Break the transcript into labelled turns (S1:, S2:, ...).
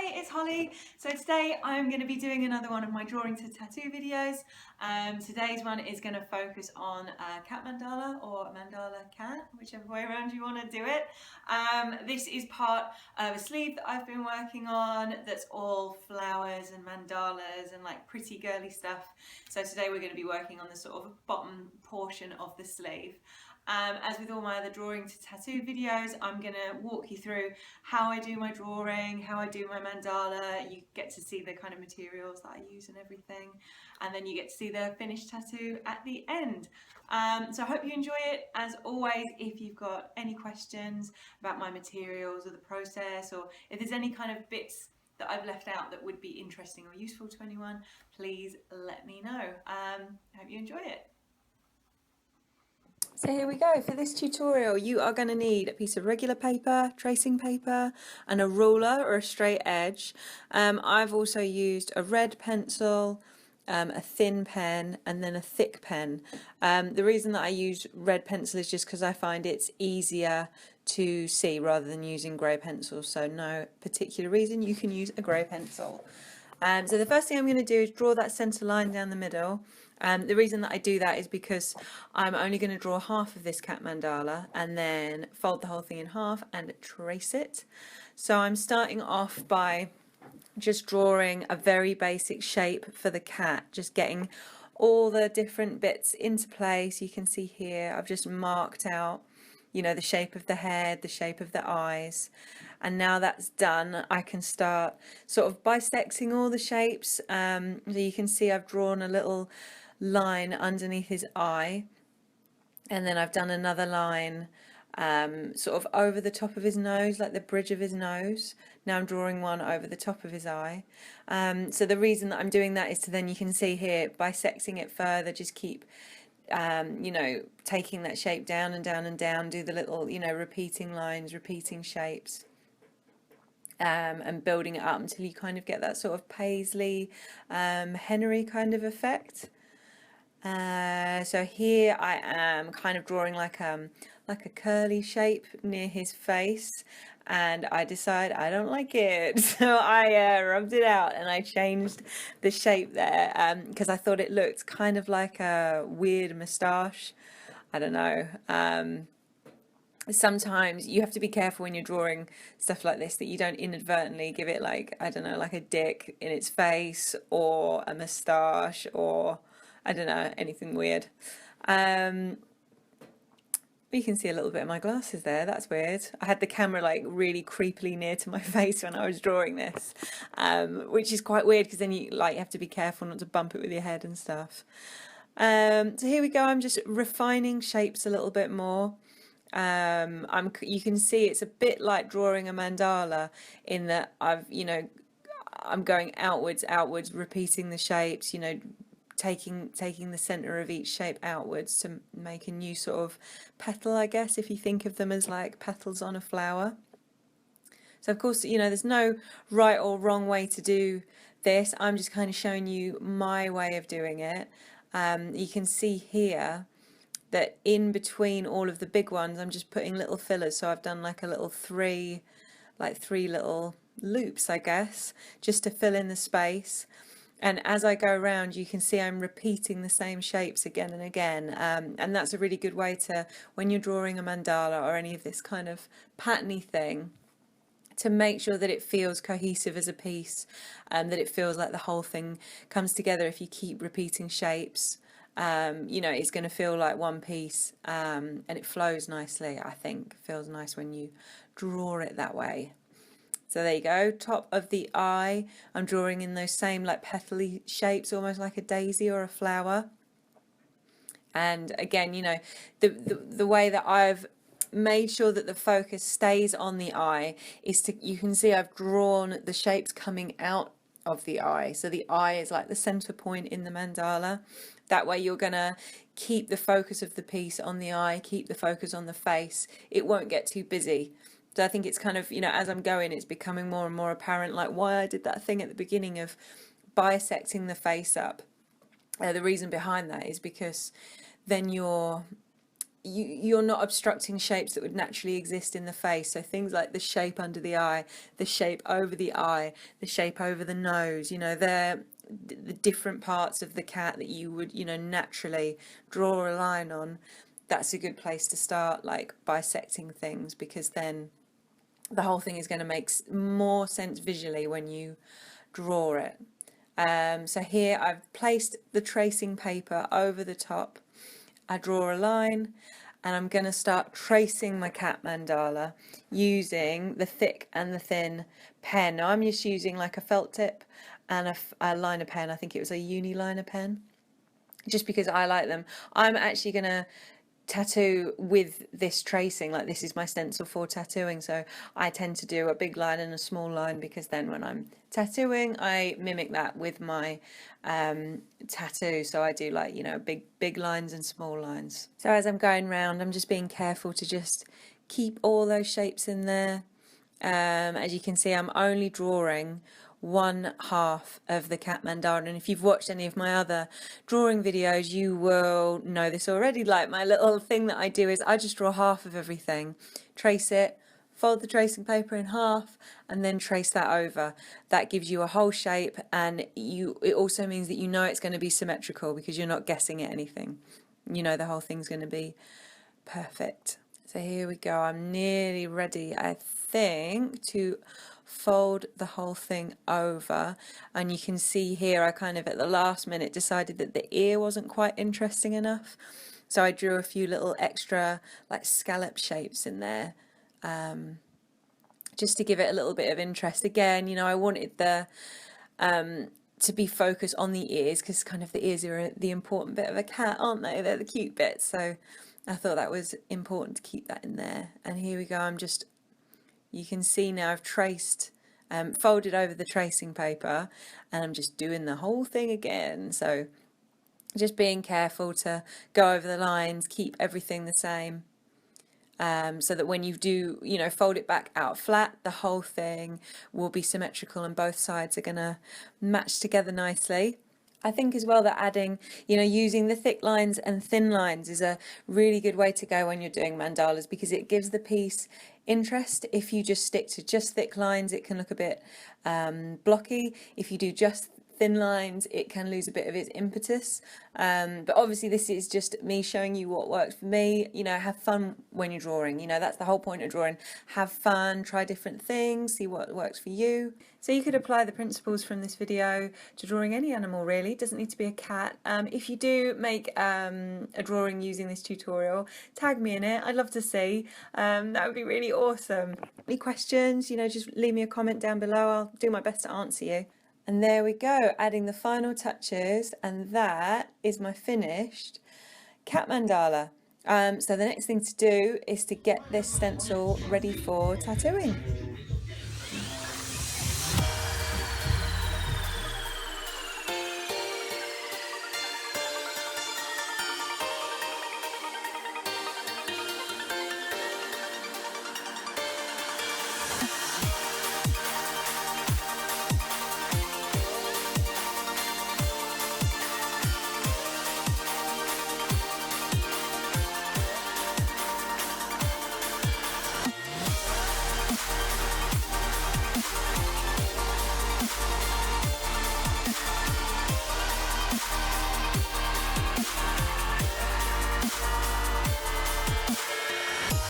S1: Hi, it's Holly. So today I'm going to be doing another one of my drawing to tattoo videos. Today's one is going to focus on cat mandala or mandala cat, whichever way around you want to do it. This is part of a sleeve that I've been working on that's all flowers and mandalas and like pretty girly stuff. So today we're going to be working on the sort of bottom portion of the sleeve. As with all my other drawing to tattoo videos, I'm going to walk you through how I do my drawing, how I do my mandala. You get to see the kind of materials that I use and everything, and then you get to see the finished tattoo at the end. So I hope you enjoy it. As always, if you've got any questions about my materials or the process, or if there's any kind of bits that I've left out that would be interesting or useful to anyone, please let me know. I hope you enjoy it. So here we go. For this tutorial, you are going to need a piece of regular paper, tracing paper, and a ruler or a straight edge. I've also used a red pencil, a thin pen, and then a thick pen. The reason that I use red pencil is just because I find it's easier to see rather than using grey pencil. So no particular reason, you can use a grey pencil. So the first thing I'm going to do is draw that centre line down the middle. The reason that I do that is because I'm only going to draw half of this cat mandala and then fold the whole thing in half and trace it. So I'm starting off by just drawing a very basic shape for the cat, just getting all the different bits into place. You can see here I've just marked out, you know, the shape of the head, the shape of the eyes. And now that's done, I can start sort of bisecting all the shapes. So you can see I've drawn a little line underneath his eye, and then I've done another line sort of over the top of his nose, like the bridge of his nose. Now I'm drawing one over the top of his eye. So the reason that I'm doing that is to then, you can see here, bisecting it further, just keep you know, taking that shape down and down and down, do the little, you know, repeating lines, repeating shapes, and building it up until you kind of get that sort of paisley, Henry kind of effect. So here I am kind of drawing like a curly shape near his face, and I decide I don't like it, so I rubbed it out and I changed the shape there because I thought it looked kind of like a weird moustache. I don't know. Sometimes you have to be careful when you're drawing stuff like this that you don't inadvertently give it, like, I don't know, like a dick in its face or a moustache or I don't know, anything weird. But you can see a little bit of my glasses there. That's weird. I had the camera like really creepily near to my face when I was drawing this, which is quite weird because then you have to be careful not to bump it with your head and stuff. So here we go. I'm just refining shapes a little bit more. You can see it's a bit like drawing a mandala in that I'm going outwards, repeating the shapes, you know, taking the center of each shape outwards to make a new sort of petal, I guess, if you think of them as like petals on a flower. So of course, you know, there's no right or wrong way to do this. I'm just kind of showing you my way of doing it. You can see here that in between all of the big ones, I'm just putting little fillers. So I've done like a little three little loops, I guess, just to fill in the space. And as I go around, you can see I'm repeating the same shapes again and again. And that's a really good way to, when you're drawing a mandala or any of this kind of patterny thing, to make sure that it feels cohesive as a piece, that it feels like the whole thing comes together. If you keep repeating shapes, you know, it's going to feel like one piece, and it flows nicely. I think it feels nice when you draw it that way. So there you go, top of the eye, I'm drawing in those same like petally shapes, almost like a daisy or a flower. And again, you know, the way that I've made sure that the focus stays on the eye is to, you can see I've drawn the shapes coming out of the eye. So the eye is like the center point in the mandala. That way you're gonna keep the focus of the piece on the eye, keep the focus on the face. It won't get too busy. So I think it's kind of, you know, as I'm going, it's becoming more and more apparent, like why I did that thing at the beginning of bisecting the face up. The reason behind that is because then you're you're not obstructing shapes that would naturally exist in the face. So things like the shape under the eye, the shape over the eye, the shape over the nose, they're the different parts of the cat that you would, naturally draw a line on. That's a good place to start, like bisecting things, because then the whole thing is going to make more sense visually when you draw it. So here I've placed the tracing paper over the top. I draw a line and I'm going to start tracing my cat mandala using the thick and the thin pen. Now I'm just using like a felt tip and a liner pen. I think it was a uni liner pen, just because I like them. I'm actually going to tattoo with this tracing, like this is my stencil for tattooing, so I tend to do a big line and a small line, because then when I'm tattooing I mimic that with my tattoo. So I do, like, big lines and small lines. So as I'm going round, I'm just being careful to just keep all those shapes in there. As you can see, I'm only drawing one half of the cat mandala, and if you've watched any of my other drawing videos you will know this already. Like, my little thing that I do is I just draw half of everything, trace it, fold the tracing paper in half, and then trace that over. That gives you a whole shape, and it also means that it's going to be symmetrical, because you're not guessing at anything. The whole thing's going to be perfect. So here we go. I'm nearly ready, I think, to fold the whole thing over, and you can see here I kind of at the last minute decided that the ear wasn't quite interesting enough, so I drew a few little extra like scallop shapes in there, just to give it a little bit of interest. Again, I wanted the to be focused on the ears, because kind of the ears are the important bit of a cat, aren't they? They're the cute bits, so I thought that was important to keep that in there. And here we go. You can see now I've traced, folded over the tracing paper, and I'm just doing the whole thing again. So just being careful to go over the lines, keep everything the same, so that when you do, fold it back out flat, the whole thing will be symmetrical and both sides are going to match together nicely. I think as well that adding, using the thick lines and thin lines is a really good way to go when you're doing mandalas, because it gives the piece interest. If you just stick to just thick lines, it can look a bit blocky. If you do just thin lines, it can lose a bit of its impetus. But obviously this is just me showing you what works for me. Have fun when you're drawing. That's the whole point of drawing. Have fun, try different things, see what works for you. So you could apply the principles from this video to drawing any animal, really. It doesn't need to be a cat. If you do make a drawing using this tutorial, tag me in it. I'd love to see. That would be really awesome. Any questions, just leave me a comment down below. I'll do my best to answer you. And there we go, adding the final touches, and that is my finished cat mandala. So the next thing to do is to get this stencil ready for tattooing.